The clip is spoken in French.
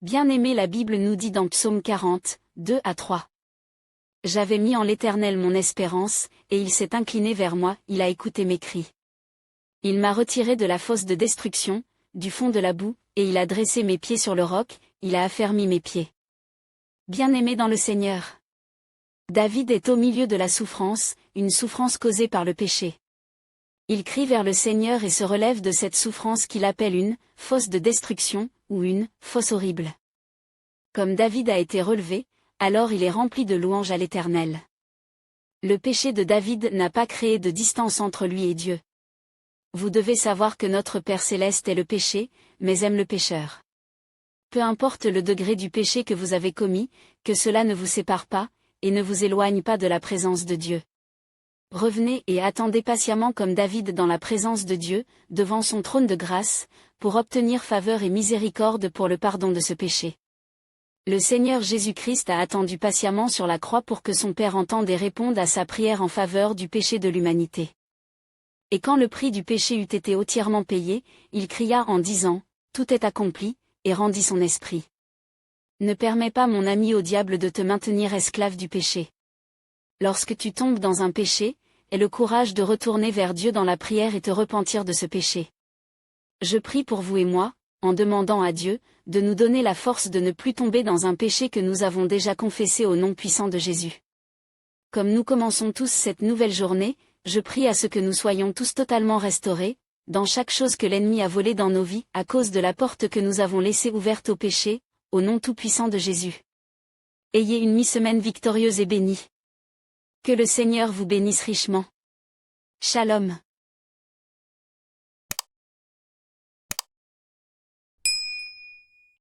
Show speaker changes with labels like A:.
A: Bien-aimé, la Bible nous dit dans Psaume 40, 2-3. J'avais mis en l'Éternel mon espérance, et il s'est incliné vers moi, il a écouté mes cris. Il m'a retiré de la fosse de destruction, du fond de la boue, et il a dressé mes pieds sur le roc, il a affermi mes pieds. Bien-aimé dans le Seigneur. David est au milieu de la souffrance, une souffrance causée par le péché. Il crie vers le Seigneur et se relève de cette souffrance qu'il appelle une fosse de destruction, ou une fosse horrible. Comme David a été relevé, alors il est rempli de louanges à l'Éternel. Le péché de David n'a pas créé de distance entre lui et Dieu. Vous devez savoir que notre Père céleste est le péché, mais aime le pécheur. Peu importe le degré du péché que vous avez commis, que cela ne vous sépare pas, et ne vous éloigne pas de la présence de Dieu. Revenez et attendez patiemment comme David dans la présence de Dieu, devant son trône de grâce, pour obtenir faveur et miséricorde pour le pardon de ce péché. Le Seigneur Jésus-Christ a attendu patiemment sur la croix pour que son Père entende et réponde à sa prière en faveur du péché de l'humanité. Et quand le prix du péché eut été entièrement payé, il cria en disant, « Tout est accompli », et rendit son esprit. Ne permets pas, mon ami, au diable de te maintenir esclave du péché. Lorsque tu tombes dans un péché, aie le courage de retourner vers Dieu dans la prière et te repentir de ce péché. Je prie pour vous et moi, en demandant à Dieu, de nous donner la force de ne plus tomber dans un péché que nous avons déjà confessé au nom puissant de Jésus. Comme nous commençons tous cette nouvelle journée, je prie à ce que nous soyons tous totalement restaurés, dans chaque chose que l'ennemi a volée dans nos vies, à cause de la porte que nous avons laissée ouverte au péché, au nom tout-puissant de Jésus. Ayez une mi-semaine victorieuse et bénie. Que le Seigneur vous bénisse richement. Shalom.